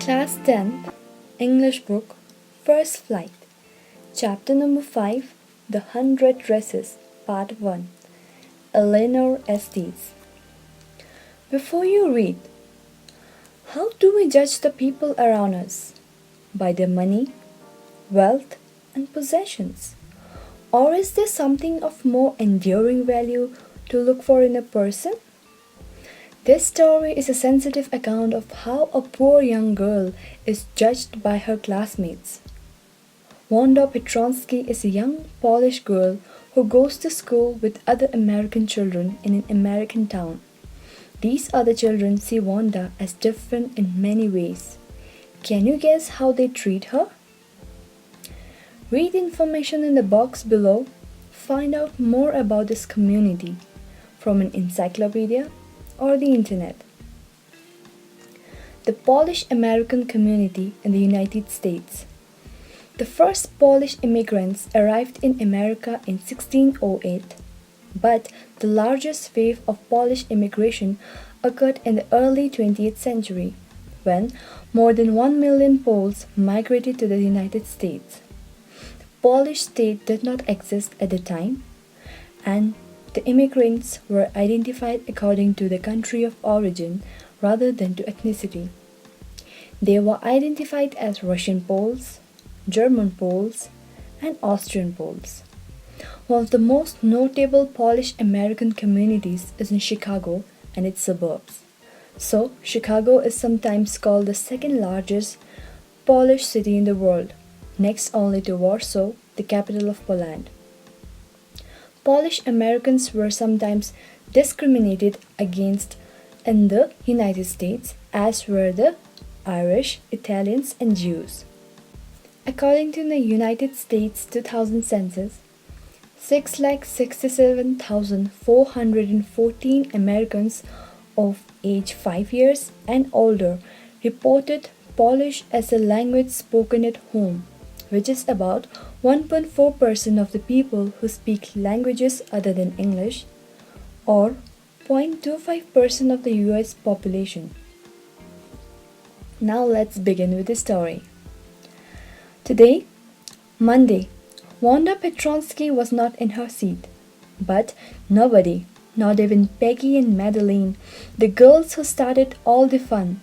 Class 10th, English book, First Flight, Chapter number 5, The 100 Dresses, Part 1, Eleanor Estes. Before you read, how do we judge the people around us? By their money, wealth, and possessions? Or is there something of more enduring value to look for in a person? This story is a sensitive account of how a poor young girl is judged by her classmates. Wanda Petronsky is a young Polish girl who goes to school with other American children in an American town. These other children see Wanda as different in many ways. Can you guess how they treat her? Read the information in the box below. Find out more about this community from an encyclopedia or the internet. The Polish American community in the United States. The first Polish immigrants arrived in America in 1608, but the largest wave of Polish immigration occurred in the early 20th century, when more than 1 million Poles migrated to the United States. The Polish state did not exist at the time, and the immigrants were identified according to the country of origin rather than to ethnicity. They were identified as Russian Poles, German Poles, and Austrian Poles. One of the most notable Polish American communities is in Chicago and its suburbs. So, Chicago is sometimes called the second largest Polish city in the world, next only to Warsaw, the capital of Poland. Polish Americans were sometimes discriminated against in the United States, as were the Irish, Italians, and Jews. According to the United States 2000 census, 667,414 Americans of age 5 years and older reported Polish as a language spoken at home, which is about 1.4% of the people who speak languages other than English, or 0.25% of the US population. Now let's begin with the story. Today, Monday, Wanda Petronsky was not in her seat, but nobody, not even Peggy and Madeline, the girls who started all the fun,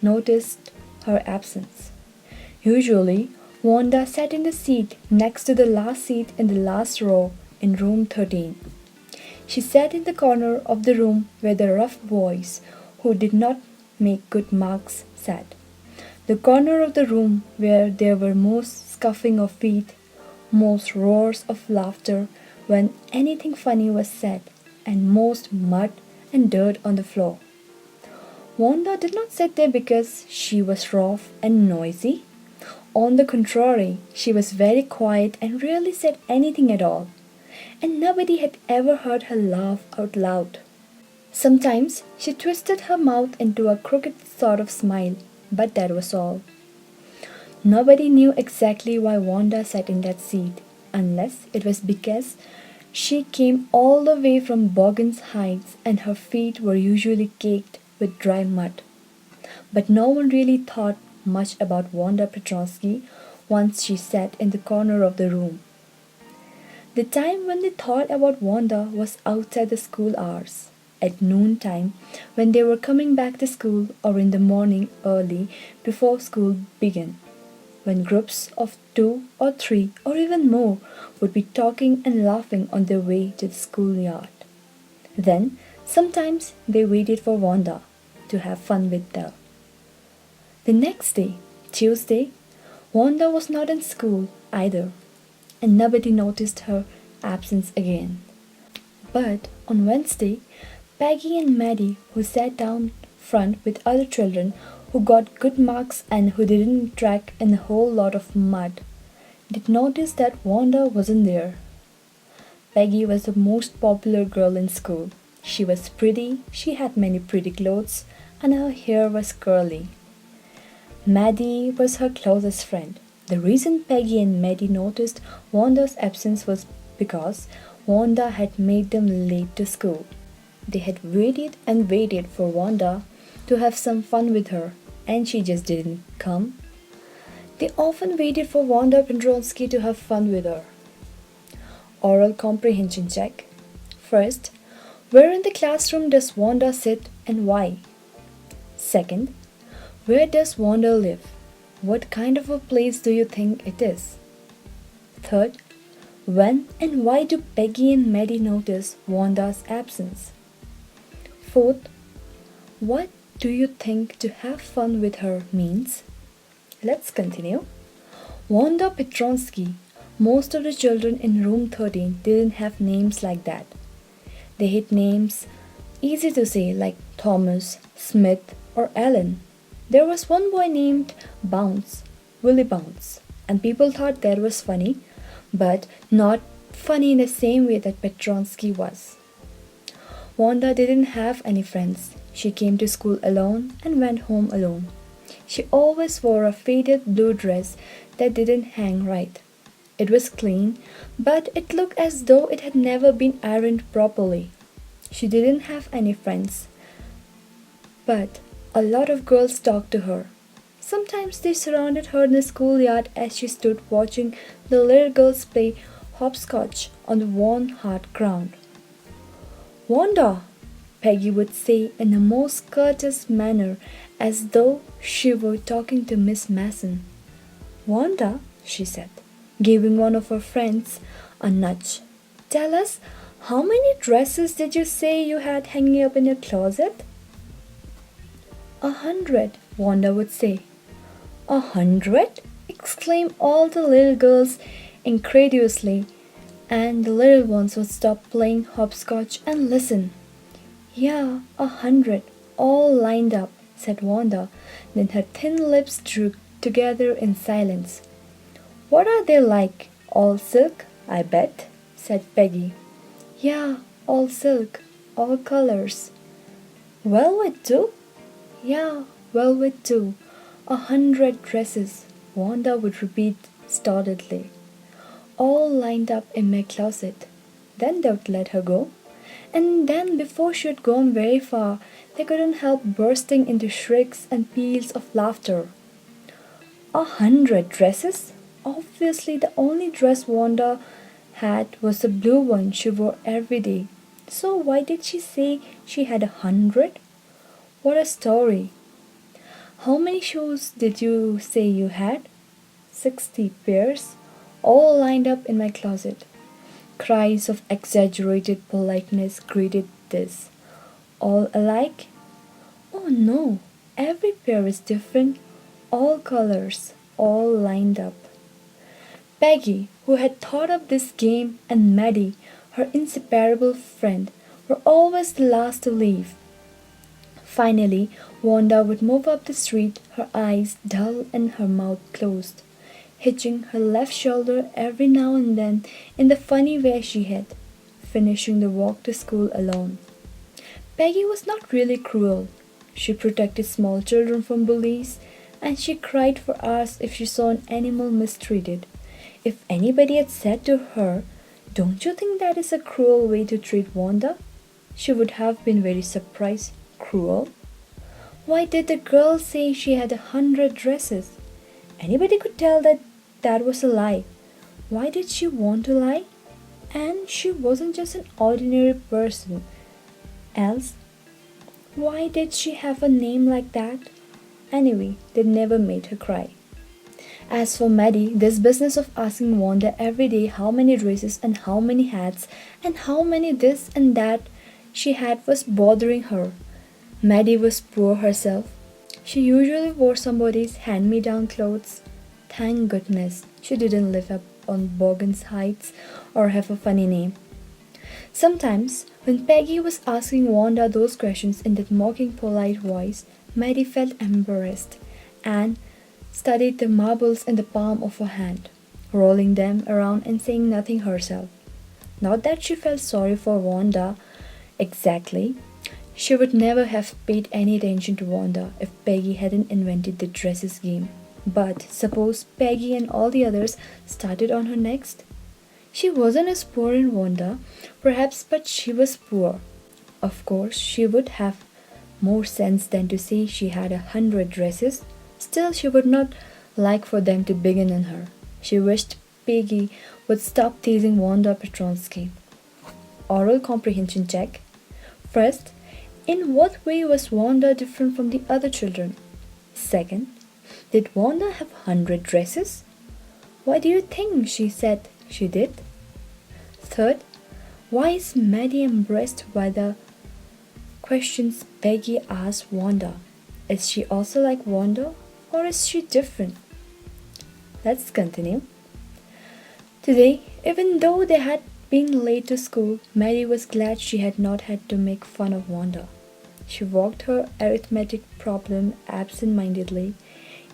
noticed her absence. Usually, Wanda sat in the seat next to the last seat in the last row in room 13. She sat in the corner of the room where the rough boys who did not make good marks sat. The corner of the room where there were most scuffing of feet, most roars of laughter when anything funny was said, and most mud and dirt on the floor. Wanda did not sit there because she was rough and noisy. On the contrary, she was very quiet and rarely said anything at all, and nobody had ever heard her laugh out loud. Sometimes she twisted her mouth into a crooked sort of smile, but that was all. Nobody knew exactly why Wanda sat in that seat, unless it was because she came all the way from Bogans Heights and her feet were usually caked with dry mud. But no one really thought much about Wanda Petronsky once she sat in the corner of the room. The time when they thought about Wanda was outside the school hours, at noon time when they were coming back to school, or in the morning early before school began, when groups of 2 or 3 or even more would be talking and laughing on their way to the schoolyard. Then sometimes they waited for Wanda to have fun with them. The next day, Tuesday, Wanda was not in school either, and nobody noticed her absence again. But on Wednesday, Peggy and Maddie, who sat down front with other children who got good marks and who didn't track in a whole lot of mud, did notice that Wanda wasn't there. Peggy was the most popular girl in school. She was pretty, she had many pretty clothes, and her hair was curly. Maddie was her closest friend. The reason Peggy and Maddie noticed Wanda's absence was because Wanda had made them late to school. They had waited and waited for Wanda to have some fun with her, and she just didn't come. They often waited for Wanda Pendronsky to have fun with her. Oral comprehension check. First, where in the classroom does Wanda sit and why? Second, where does Wanda live? What kind of a place do you think it is? Third, when and why do Peggy and Maddie notice Wanda's absence? Fourth, what do you think to have fun with her means? Let's continue. Wanda Petronsky. Most of the children in room 13 didn't have names like that. They had names easy to say like Thomas, Smith, or Alan. There was one boy named Bounce, Willie Bounce, and people thought that was funny, but not funny in the same way that Petronsky was. Wanda didn't have any friends. She came to school alone and went home alone. She always wore a faded blue dress that didn't hang right. It was clean, but it looked as though it had never been ironed properly. She didn't have any friends, but a lot of girls talked to her. Sometimes they surrounded her in the schoolyard as she stood watching the little girls play hopscotch on the worn hard ground. Wanda, Peggy would say in a most courteous manner as though she were talking to Miss Mason. Wanda, she said, giving one of her friends a nudge. Tell us, how many dresses did you say you had hanging up in your closet? 100, Wanda would say. 100? Exclaimed all the little girls incredulously, and the little ones would stop playing hopscotch and listen. Yeah, 100, all lined up, said Wanda. Then her thin lips drew together in silence. What are they like? All silk, I bet, said Peggy. Yeah, all silk, all colors. Velvet too? Yeah, velvet too. 100 dresses, Wanda would repeat stolidly. All lined up in my closet. Then they would let her go. And then before she had gone very far, they couldn't help bursting into shrieks and peals of laughter. 100 dresses? Obviously the only dress Wanda had was the blue one she wore every day. So why did she say she had 100? What a story. How many shoes did you say you had? 60 pairs, all lined up in my closet. Cries of exaggerated politeness greeted this. All alike? Oh no, every pair is different, all colors, all lined up. Peggy, who had thought up this game, and Maddie, her inseparable friend, were always the last to leave. Finally, Wanda would move up the street, her eyes dull and her mouth closed, hitching her left shoulder every now and then in the funny way she had, finishing the walk to school alone. Peggy was not really cruel. She protected small children from bullies, and she cried for hours if she saw an animal mistreated. If anybody had said to her, "Don't you think that is a cruel way to treat Wanda?" she would have been very surprised. Cruel? Why did the girl say she had 100 dresses? Anybody could tell that that was a lie. Why did she want to lie? And she wasn't just an ordinary person. Else, why did she have a name like that? Anyway, they never made her cry. As for Maddie, this business of asking Wanda every day how many dresses and how many hats and how many this and that she had was bothering her. Maddie was poor herself. She usually wore somebody's hand-me-down clothes. Thank goodness she didn't live up on Borgen's Heights or have a funny name. Sometimes, when Peggy was asking Wanda those questions in that mocking polite voice, Maddie felt embarrassed and studied the marbles in the palm of her hand, rolling them around and saying nothing herself. Not that she felt sorry for Wanda exactly. She would never have paid any attention to Wanda if Peggy hadn't invented the dresses game. But suppose Peggy and all the others started on her next? She wasn't as poor as Wanda, perhaps, but she was poor. Of course, she would have more sense than to say she had 100 dresses. Still, she would not like for them to begin on her. She wished Peggy would stop teasing Wanda Petronsky. Oral comprehension check. First, in what way was Wanda different from the other children? Second, did Wanda have 100 dresses? Why do you think she said she did? Third, why is Maddie embarrassed by the questions Peggy asked Wanda? Is she also like Wanda or is she different? Let's continue. Today, even though they had been late to school, Maddie was glad she had not had to make fun of Wanda. She worked her arithmetic problem absent-mindedly.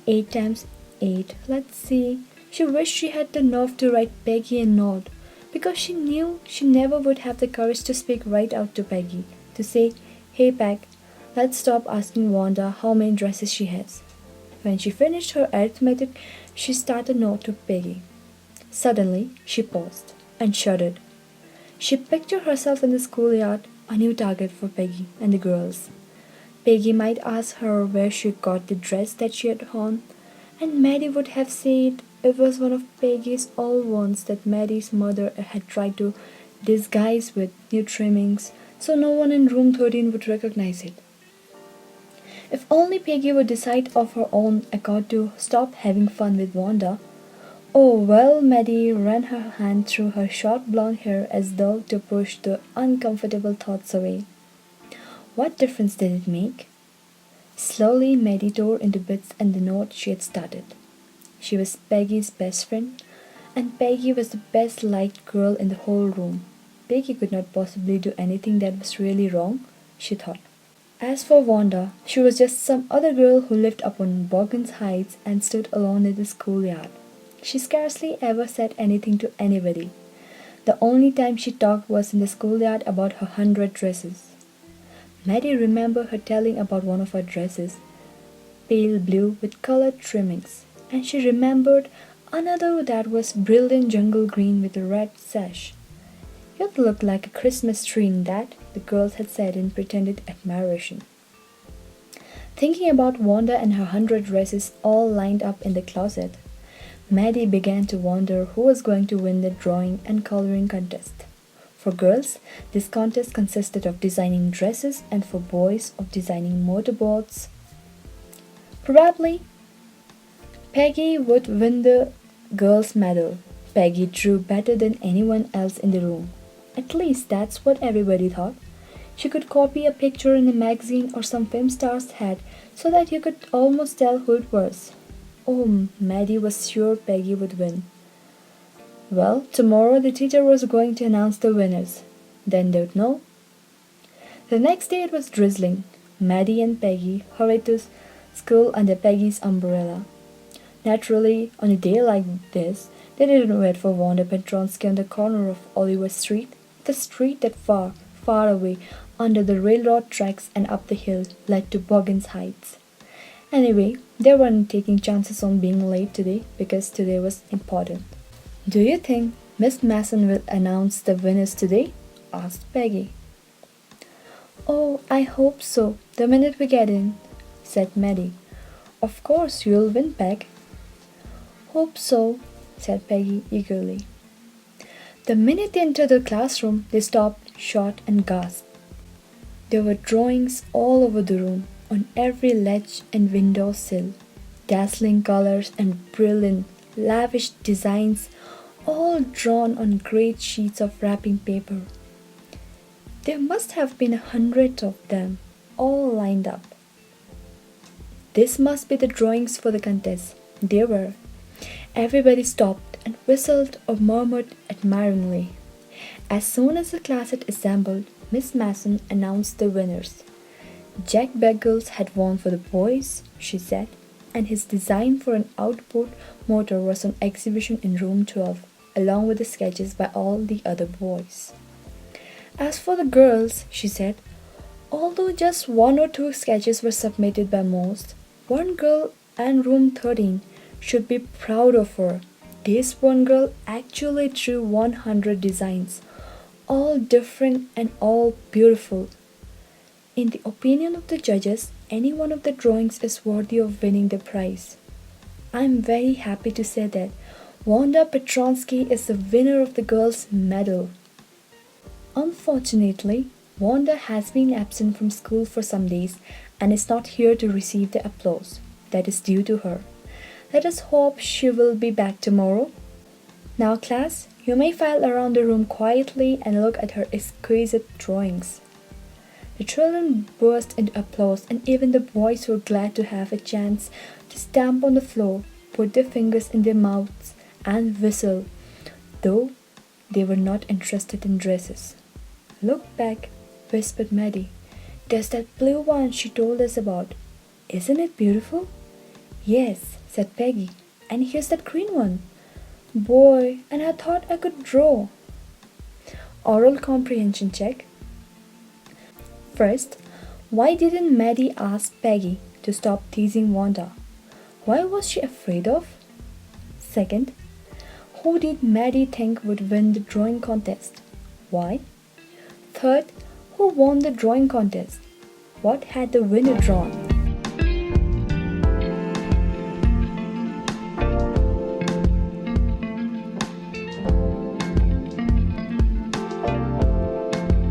8 times 8. Let's see. She wished she had the nerve to write Peggy a note because she knew she never would have the courage to speak right out to Peggy, to say, "Hey Peg, let's stop asking Wanda how many dresses she has." When she finished her arithmetic, she started a note to Peggy. Suddenly, she paused and shuddered. She pictured herself in the schoolyard, a new target for Peggy and the girls. Peggy might ask her where she got the dress that she had on, and Maddie would have said it was one of Peggy's old ones that Maddie's mother had tried to disguise with new trimmings so no one in room 13 would recognize it. If only Peggy would decide of her own accord to stop having fun with Wanda. Oh well, Maddie ran her hand through her short blonde hair as though to push the uncomfortable thoughts away. What difference did it make? Slowly, Maddie tore into bits and the note she had started. She was Peggy's best friend, and Peggy was the best liked girl in the whole room. Peggy could not possibly do anything that was really wrong, she thought. As for Wanda, she was just some other girl who lived up on Bogans Heights and stood alone in the schoolyard. She scarcely ever said anything to anybody. The only time she talked was in the schoolyard about her 100 dresses. Maddie remembered her telling about one of her dresses, pale blue with colored trimmings, and she remembered another that was brilliant jungle green with a red sash. "You'd look like a Christmas tree in that," the girls had said in pretended admiration. Thinking about Wanda and her 100 dresses all lined up in the closet, Maddie began to wonder who was going to win the drawing and coloring contest. For girls, this contest consisted of designing dresses, and for boys, of designing motorboats. Probably, Peggy would win the girls' medal. Peggy drew better than anyone else in the room. At least that's what everybody thought. She could copy a picture in a magazine or some film star's head so that you could almost tell who it was. Oh, Maddie was sure Peggy would win. Well, tomorrow the teacher was going to announce the winners. Then they'd know. The next day it was drizzling. Maddie and Peggy hurried to school under Peggy's umbrella. Naturally, on a day like this, they didn't wait for Wanda Petronsky on the corner of Oliver Street, the street that far, far away, under the railroad tracks and up the hill, led to Bogans Heights. Anyway, they weren't taking chances on being late today because today was important. "Do you think Miss Mason will announce the winners today?" asked Peggy. "Oh, I hope so, the minute we get in," said Maddie. "Of course you'll win, Peg." "Hope so," said Peggy eagerly. The minute they entered the classroom, they stopped short and gasped. There were drawings all over the room, on every ledge and window sill, dazzling colors and brilliant, lavish designs, all drawn on great sheets of wrapping paper. There must have been 100 of them, all lined up. This must be the drawings for the contest. They were. Everybody stopped and whistled or murmured admiringly. As soon as the class had assembled, Miss Mason announced the winners. Jack Beggles had won for the boys, she said, and his design for an outboard motor was on exhibition in room 12, along with the sketches by all the other boys. As for the girls, she said, although just 1 or 2 sketches were submitted by most, one girl and room 13 should be proud of her. This one girl actually drew 100 designs, all different and all beautiful. in the opinion of the judges, any one of the drawings is worthy of winning the prize. I'm very happy to say that Wanda Petronsky is the winner of the girls' medal. Unfortunately, Wanda has been absent from school for some days and is not here to receive the applause that is due to her. Let us hope she will be back tomorrow. Now, class, you may file around the room quietly and look at her exquisite drawings. The children burst into applause, and even the boys were glad to have a chance to stamp on the floor, put their fingers in their mouths, and whistle, though they were not interested in dresses. Look back, whispered Maddie. There's that blue one she told us about. Isn't it beautiful? Yes, said Peggy. And here's that green one. Boy, and I thought I could draw. Oral comprehension check. First, why didn't Maddie ask Peggy to stop teasing Wanda? Why was she afraid of? Second, who did Maddie think would win the drawing contest? Why? Third, who won the drawing contest? What had the winner drawn?